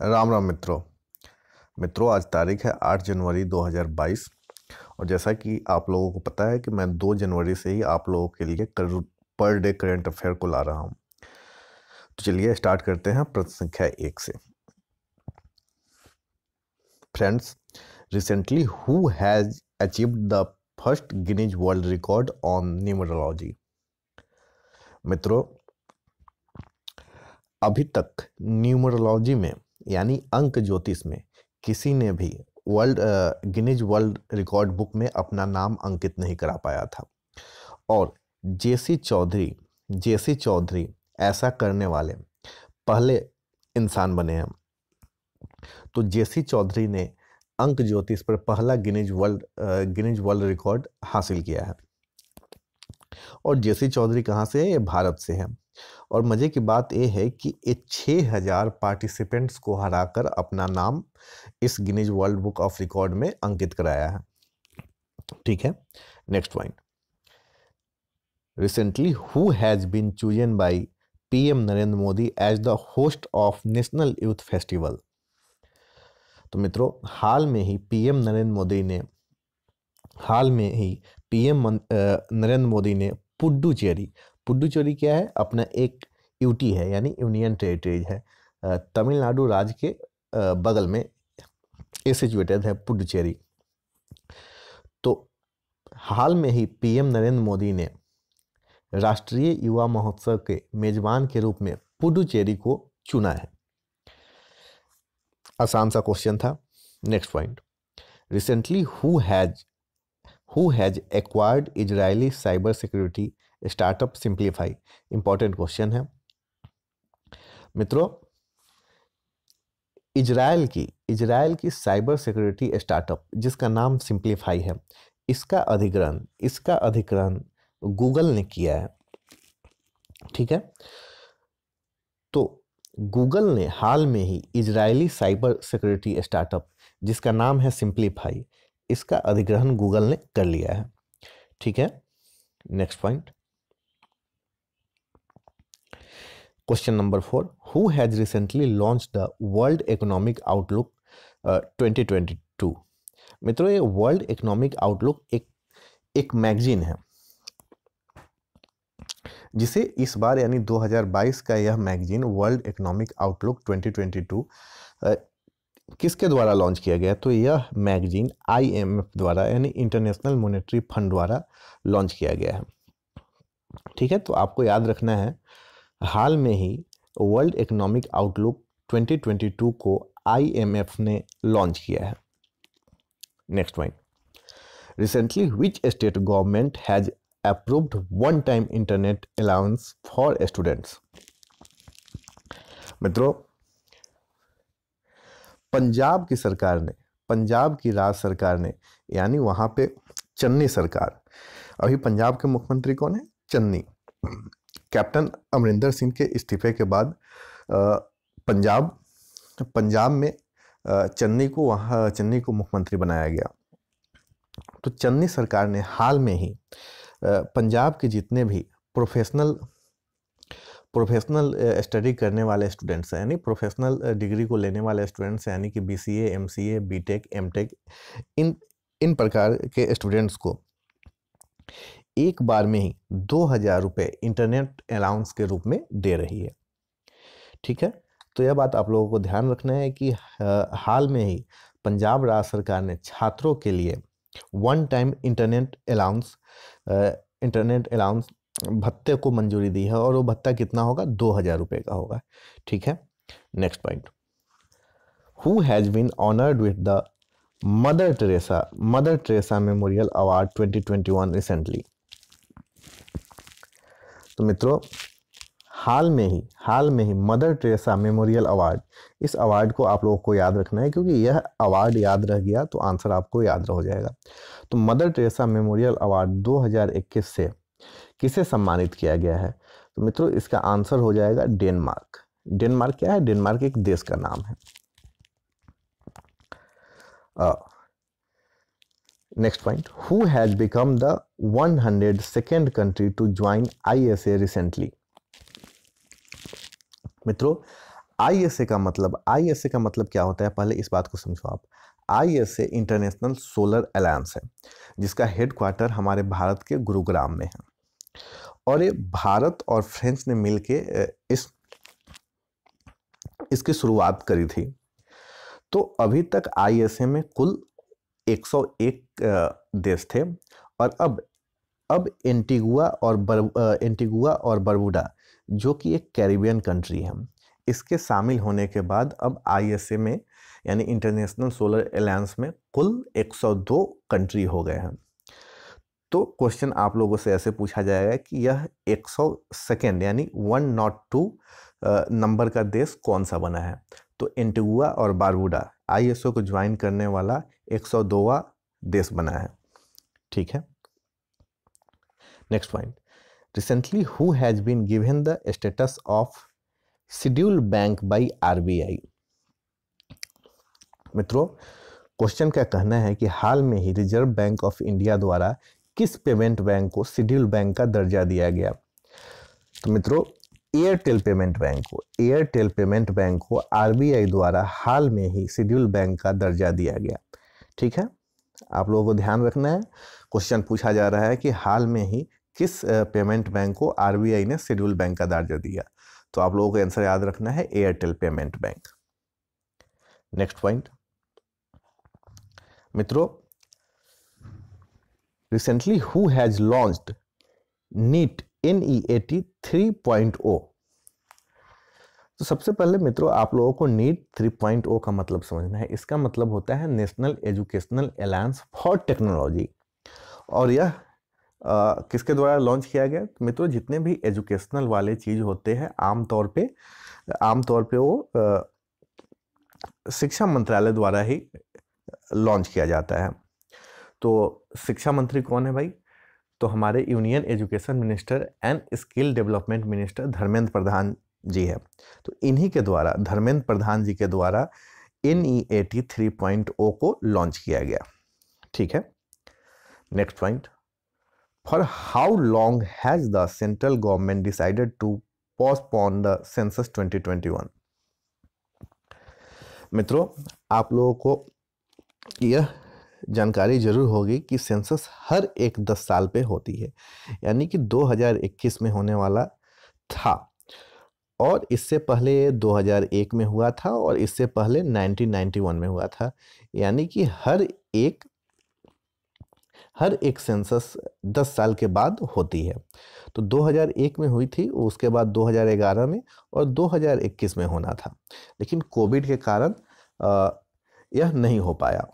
राम राम मित्रों। आज तारीख है 8 जनवरी 2022 और जैसा कि आप लोगों को पता है कि मैं 2 जनवरी से ही आप लोगों के लिए पर डे करंट अफेयर को ला रहा हूं। तो चलिए स्टार्ट करते हैं प्रश्न संख्या 1 से। Friends, recently who has achieved the first Guinness world record on numerology? मित्रों, अभी तक न्यूमरोलॉजी में यानी अंक ज्योतिष में किसी ने भी गिनीज वर्ल्ड रिकॉर्ड बुक में अपना नाम अंकित नहीं करा पाया था और जेसी चौधरी ऐसा करने वाले पहले इंसान बने हैं। तो जेसी चौधरी ने अंक ज्योतिष पर पहला गिनीज वर्ल्ड रिकॉर्ड हासिल किया है। और जेसी चौधरी कहाँ से है? ये भारत से है। और मजे की बात यह है कि ये 6000 पार्टिसिपेंट्स को हराकर अपना नाम इस Guinness world book of record में अंकित कराया है। ठीक है, next point. Recently who has been chosen by PM Narendra Modi as the host of national youth festival? तो मित्रों, हाल में ही पीएम नरेंद्र मोदी ने पुडुचेरी क्या है? अपना एक यूटी है यानी यूनियन टेरिटरीज है, तमिलनाडु राज्य के बगल में ये सिचुएटेड है पुडुचेरी। तो हाल में ही पीएम नरेंद्र मोदी ने राष्ट्रीय युवा महोत्सव के मेजबान के रूप में पुडुचेरी को चुना है। आसान सा क्वेश्चन था। Next point. Recently who has acquired Israeli cyber security startup simplify? Important question है मित्रों। इजरायल की साइबर सिक्योरिटी स्टार्टअप जिसका नाम सिंप्लीफाई है, इसका अधिग्रहण गूगल ने किया है। ठीक है, तो गूगल ने हाल में ही इजरायली साइबर सिक्योरिटी स्टार्टअप जिसका नाम है सिंप्लीफाई, इसका अधिग्रहण गूगल ने कर लिया है। ठीक है, next point. Question number 4। Who has recently launch the world economic outlook 2022? मित्रों, ये वर्ल्ड इकोनॉमिक आउटलुक एक मैगजीन है जिसे इस बार यानी 2022 का यह मैगजीन वर्ल्ड इकोनॉमिक आउटलुक 2022 किसके द्वारा लॉन्च किया गया? तो यह मैगजीन IMF द्वारा यानी इंटरनेशनल मॉनेटरी फंड द्वारा लॉन्च किया गया है। ठीक है, तो आपको याद रखना है, हाल में ही वर्ल्ड इकोनॉमिक आउटलुक 2022 को IMF ने लॉन्च किया है। Next point. Recently which state government has approved one time internet allowance for students? मित्रों, पंजाब की राज्य सरकार ने यानी वहां पे चन्नी सरकार, अभी पंजाब के मुख्यमंत्री कौन है? चन्नी। कैप्टन अमरिंदर सिंह के इस्तीफे के बाद पंजाब में चन्नी को मुख्यमंत्री बनाया गया। तो चन्नी सरकार ने हाल में ही पंजाब के जितने भी प्रोफेशनल स्टडी करने वाले स्टूडेंट्स हैं यानी प्रोफेशनल डिग्री को लेने वाले स्टूडेंट्स यानी कि BCA, MCA, BTech, MTech, इन प्रकार के स्टूडेंट्स को एक बार में ही 2000 रुपये इंटरनेट अलाउंस के रूप में दे रही है। ठीक है, तो यह बात आप लोगों को ध्यान रखना है कि हाल में ही पंजाब राज्य सरकार ने छात्रों के लिए वन टाइम इंटरनेट अलाउंस भत्ते को मंजूरी दी है और वो भत्ता कितना होगा? 2000 रुपये का होगा। ठीक है, next point. Who has been honoured with the Mother Teresa memorial award 2021 recently? तो मित्रों, हाल में ही मदर टेरेसा मेमोरियल अवार्ड, इस अवार्ड को आप लोगों को याद रखना है क्योंकि यह अवार्ड याद रह गया तो आंसर आपको याद हो जाएगा। तो मदर टेरेसा मेमोरियल अवार्ड 2021 से किसे सम्मानित किया गया है? तो मित्रों, इसका आंसर हो जाएगा डेनमार्क। डेनमार्क क्या है? डेनमार्क एक देश का नाम है। Next point. Who has become the 102nd country to join ISA recently? मित्रों, आईएसए का मतलब, आईएसए का मतलब क्या होता है, पहले इस बात को समझो आप। आईएसए इंटरनेशनल सोलर अलायंस है, जिसका हेडक्वार्टर हमारे भारत के गुरुग्राम में है। और ये भारत और फ्रांस ने मिलके इसकी शुरुआत करी थी। तो अभी तक आईएसए में कुल 101 देश थे, और अब एंटीगुआ और बरबुडा, जो कि एक कैरिबियन कंट्री है, इसके शामिल होने के बाद अब आईएसए में यानी इंटरनेशनल सोलर अलायंस में कुल 102 कंट्री हो गए हैं। तो क्वेश्चन आप लोगों से ऐसे पूछा जाएगा कि यह 102 यानी 102 नंबर का देश कौन सा बना है। तो एंटीगुआ और बारबुडा आईएसओ को ज्वाइन करने वाला 102वां देश बना है। ठीक है, next point, recently who has been given the status of scheduled bank by RBI. मित्रों, क्वेश्चन का कहना है कि हाल में ही रिजर्व बैंक ऑफ इंडिया द्वारा किस पेमेंट बैंक को शेड्यूल्ड बैंक का दर्जा दिया गया। तो मित्रों, एयरटेल पेमेंट बैंक को आरबीआई द्वारा हाल में ही शेड्यूल्ड बैंक का दर्जा दिया गया। ठीक है, आप लोगों को ध्यान रखना है, क्वेश्चन पूछा जा रहा है कि हाल में ही किस पेमेंट बैंक को आरबीआई ने शेड्यूल्ड बैंक का दर्जा दिया। तो आप लोगों को आंसर याद रखना है Airtel payment bank. Next point, मित्रों, recently who has launched NEAT NEAT 3.0। तो सबसे पहले मित्रों, आप लोगों को नीट 3.0 का मतलब समझना है। इसका मतलब होता है national educational alliance for technology. और यह किसके द्वारा लॉन्च किया गया। तो मित्रों, जितने भी एजुकेशनल वाले चीज़ होते हैं आमतौर पे वो शिक्षा मंत्रालय द्वारा ही लॉन्च किया जाता है। तो शिक्षा मंत्री कौन है भाई। तो हमारे union education minister and skill development minister Dharmendra Pradhan ji है। तो इन्हीं के द्वारा, धर्मेंद्र प्रधान जी के द्वारा NEAT 3.0 को लॉन्च किया गया। ठीक है, next point, for how long has the central government decided to postpone the census 2021। मित्रों, आप लोगों को यह जानकारी जरूर होगी कि सेंसस हर एक 10 साल पे होती है, यानी कि 2021 में होने वाला था, और इससे पहले 2001 में हुआ था, और इससे पहले 1991 में हुआ था। यानी कि हर एक सेंसस 10 साल के बाद होती है। तो 2001 में हुई थी, उसके बाद 2011 में और 2021 में होना था, लेकिन कोविड के कारण यह नहीं हो पाया।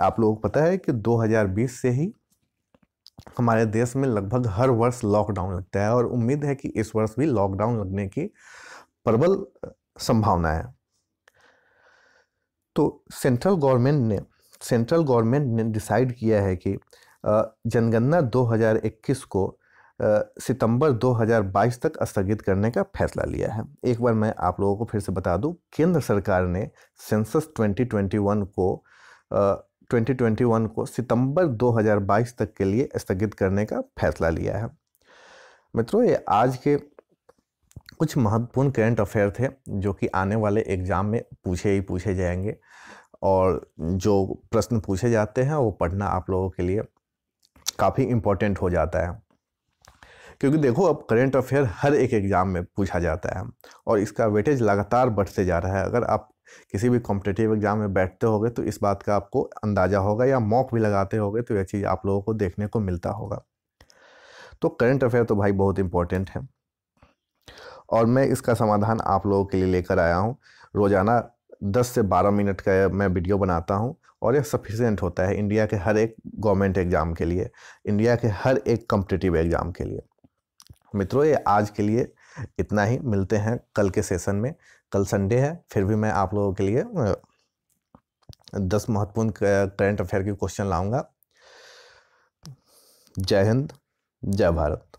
आप लोगों को पता है कि 2020 से ही हमारे देश में लगभग हर वर्ष लॉकडाउन लगता है, और उम्मीद है कि इस वर्ष भी लॉकडाउन लगने की प्रबल संभावना है। तो सेंट्रल गवर्नमेंट ने डिसाइड किया है कि जनगणना 2021 को सितंबर 2022 तक स्थगित करने का फैसला लिया है। एक बार मैं आप लोगों को फिर से बता दूं, केंद्र सरकार ने सेंसस 2021 को सितंबर 2022 तक के लिए स्थगित करने का फैसला लिया है। मित्रों, ये आज के कुछ महत्वपूर्ण करंट अफेयर थे जो कि आने वाले एग्जाम में पूछे जाएंगे, और जो प्रश्न पूछे जाते हैं वो पढ़ना आप लोगों के लिए काफ़ी इम्पोर्टेंट हो जाता है, क्योंकि देखो अब करंट अफेयर हर एक एग्जाम में पूछा जाता है और इसका वेटेज लगातार बढ़ते जा रहा है। अगर आप किसी भी कॉम्पिटिटिव एग्जाम में बैठते होगे तो इस बात का आपको अंदाज़ा होगा, या मॉक भी लगाते होगे तो यह चीज़ आप लोगों को देखने को मिलता होगा। तो करंट अफेयर तो भाई बहुत इंपॉर्टेंट है, और मैं इसका समाधान आप लोगों के लिए लेकर आया हूँ। रोज़ाना 10 से 12 मिनट का मैं वीडियो बनाता हूँ, और यह सफिशिएंट होता है इंडिया के हर एक गवर्नमेंट एग्ज़ाम के लिए, इंडिया के हर एक कॉम्पिटिटिव एग्ज़ाम के लिए। मित्रों, ये आज के लिए इतना ही। मिलते हैं कल के सेशन में। कल संडे है, फिर भी मैं आप लोगों के लिए 10 महत्वपूर्ण करंट अफेयर के क्वेश्चन लाऊंगा। जय हिंद, जय भारत।